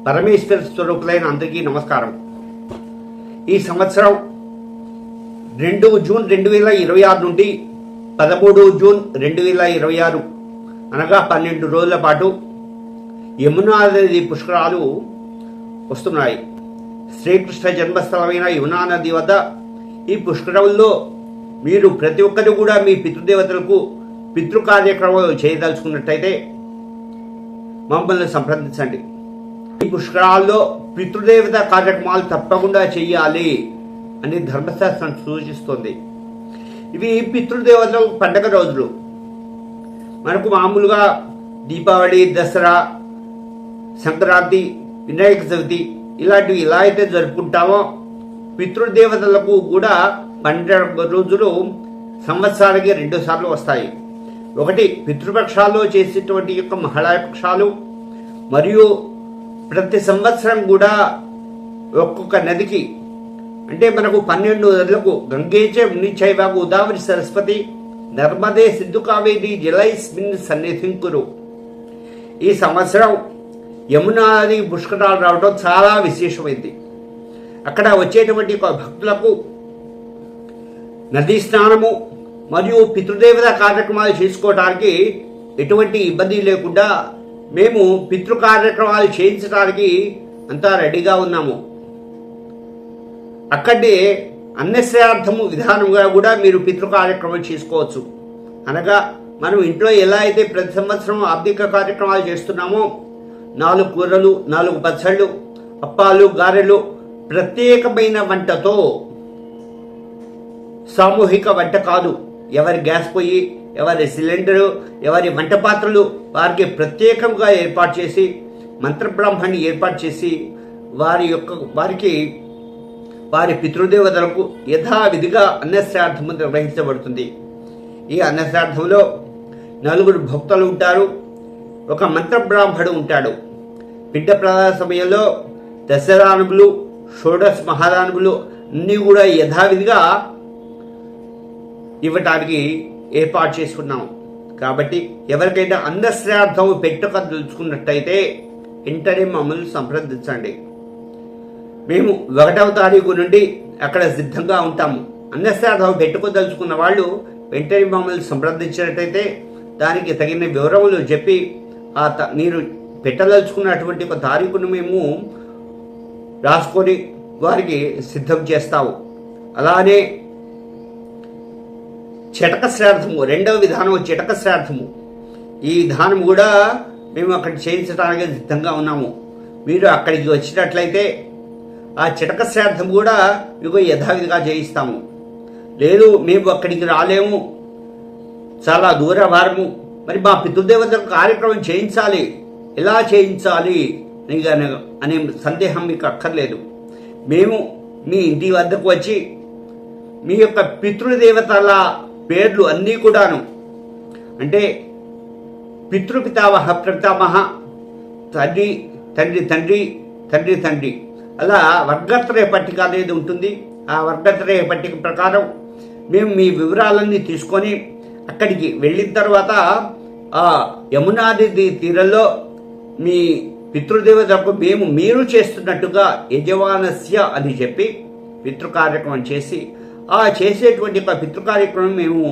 పరమేశ్వర స్వరూపులైన అందరికీ నమస్కారం. ఈ సంవత్సరం 2 జూన్ 2026 నుండి 13 జూన్ 2026 అనగా 12 రోజుల పాటు యమునా నది పుష్కరాలు వస్తున్నాయి. శ్రీకృష్ణ జన్మస్థలమైన యమునా నది వద్ద ఈ పుష్కరంలో మీరు ప్రతి ఒక్కరు కూడా మీ పితృదేవతలకు పితృ కార్యక్రమాలు చేయదలుచుకున్నట్టయితే మమ్మల్ని సంప్రదించండి. ఈ పుష్కరాల్లో పితృదేవత కార్యక్రమాలు తప్పకుండా చెయ్యాలి అని ధర్మశాస్త్రం సూచిస్తుంది. ఇవి పితృదేవతల పండగ రోజులు. మనకు మామూలుగా దీపావళి, దసరా, సంక్రాంతి, వినాయక చవితి ఇలాంటివి ఎలా అయితే జరుపుకుంటామో పితృదేవతలకు కూడా పండగ రోజులు సంవత్సరానికి 2 సార్లు వస్తాయి. ఒకటి పితృపక్షాల్లో చేసేటువంటి యొక్క మహాళయపక్షాలు, మరియు ప్రతి సంవత్సరం కూడా ఒక్కొక్క నదికి, అంటే మనకు 12 నదులకు గంగేచ మునిచైవ గోదావరి సరస్వతి నర్మదే సింధు కావేరి జలైస్మిన్ సన్నిధింకురు. ఈ సంవత్సరం యమునా నది పుష్కరాలు రావడం చాలా విశేషమైంది. అక్కడ వచ్చేటువంటి భక్తులకు నదీ స్నానము మరియు పితృదేవత కార్యక్రమాలు చేసుకోవడానికి ఎటువంటి ఇబ్బంది లేకుండా మేము పితృ కార్యక్రమాలు చేయించడానికి అంతా రెడీగా ఉన్నాము. అక్కడే అన్నశ్రార్థము విధానంగా కూడా మీరు పితృ కార్యక్రమం చేసుకోవచ్చు. అనగా మనం ఇంట్లో ఎలా అయితే ప్రతి సంవత్సరం ఆర్థిక కార్యక్రమాలు చేస్తున్నామో 4 కూరలు, 4 పచ్చళ్ళు, అప్పాలు, గారెలు, ప్రత్యేకమైన వంటతో, సామూహిక వంట కాదు, ఎవరి గ్యాస్ పొయ్యి, ఎవరి సిలిండరు, ఎవరి వంట పాత్రలు వారికి ప్రత్యేకంగా ఏర్పాటు చేసి మంత్రబ్రాహ్మణ్ణి ఏర్పాటు చేసి వారికి వారి పితృదేవతలకు యథావిధిగా అన్నశ్రాద్ధము నిర్వహించబడుతుంది. ఈ అన్నశ్రాద్ధంలో 4 భక్తులు ఉంటారు, ఒక మంత్రబ్రాహ్మణుడు ఉంటాడు. పిండ ప్రదాన సమయంలో దశదానములు, షోడశ మహాదానములు అన్నీ కూడా యథావిధిగా ఇవ్వటానికి ఏర్పాటు చేసుకున్నాం. కాబట్టి ఎవరికైనా అన్నశ్రాద్ధం తెలుసుకున్నట్టయితే వెంటనే మమ్మల్ని సంప్రదించండి. మేము 1వ తారీఖు నుండి అక్కడ సిద్ధంగా ఉంటాము. అన్నశ్రాద్ధం పెట్టుకోదలుచుకున్న వాళ్ళు వెంటనే మమ్మల్ని సంప్రదించినట్టయితే దానికి తగిన వివరములు చెప్పి మీరు పెట్టదలుచుకున్నటువంటి ఒక తారీఖును మేము రాసుకొని వారికి సిద్ధం చేస్తాము. అలానే చిటక శ్రాద్ధము, 2వ విధానం చిటక శ్రాద్ధము. ఈ విధానం కూడా మేము అక్కడ చేయించడానికి సిద్ధంగా ఉన్నాము. మీరు అక్కడికి వచ్చినట్లయితే ఆ చిటక శ్రాద్ధం కూడా మీకు యథావిధిగా చేయిస్తాము. లేదు మేము అక్కడికి రాలేము, చాలా దూర భారము, మరి మా పితృదేవతల కార్యక్రమం చేయించాలి, ఎలా చేయించాలి అనే సందేహం మీకు అక్కర్లేదు. మేము మీ ఇంటి వద్దకు వచ్చి మీ యొక్క పితృదేవతల పేర్లు అన్నీ కూడాను, అంటే పితృపితామహ, ప్రపితామహ, తండ్రి తండ్రి తండ్రి తండ్రి తండ్రి, అలా వర్గత్రయ పట్టిక అనేది ఉంటుంది. ఆ వర్గత్రయ పట్టిక ప్రకారం మేము మీ వివరాలన్నీ తీసుకొని అక్కడికి వెళ్ళిన తర్వాత ఆ యమునా నది తీరంలో మీ పితృదేవతలకు మీరు చేస్తున్నట్టుగా యజమానస్య అని చెప్పి పితృ కార్యక్రమం చేసి, ఆ చేసేటువంటి ఒక పితృ కార్యక్రమం మేము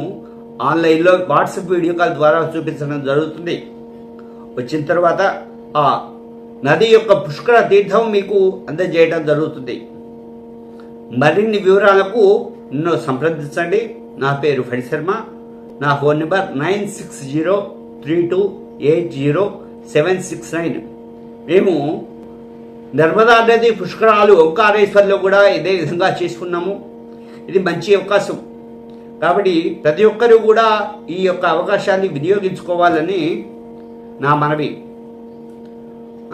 ఆన్లైన్లో వాట్సాప్ వీడియో కాల్ ద్వారా చూపించడం జరుగుతుంది. వచ్చిన తర్వాత ఆ నది యొక్క పుష్కర తీర్థం మీకు అందజేయడం జరుగుతుంది. మరిన్ని వివరాలకు నన్ను సంప్రదించండి. నా పేరు ఫణి శర్మ. నా ఫోన్ నెంబర్ 9603280769. మేము నర్మదా నది పుష్కరాలు ఓంకారేశ్వర్లో కూడా ఇదే విధంగా చేసుకున్నాము. ఇది మంచి అవకాశం. కాబట్టి ప్రతి ఒక్కరూ కూడా ఈ యొక్క అవకాశాన్ని వినియోగించుకోవాలని నా మనవి.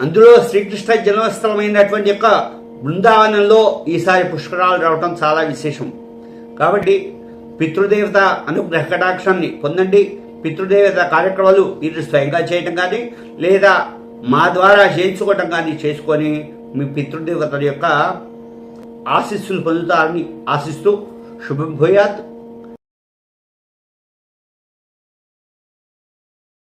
అందులో శ్రీకృష్ణ జన్మస్థలమైనటువంటి యొక్క బృందావనంలో ఈసారి పుష్కరాలు రావటం చాలా విశేషం. కాబట్టి పితృదేవత అనుగ్రహ కటాక్షాన్ని పొందండి. పితృదేవత కార్యక్రమాలు మీరు స్వయంగా చేయటం కానీ లేదా మా ద్వారా చేయించుకోవటం కానీ చేసుకొని మీ పితృదేవతల యొక్క ఆశీస్సులు పొందుతారని ఆశిస్తూ శుభం భూయాత్.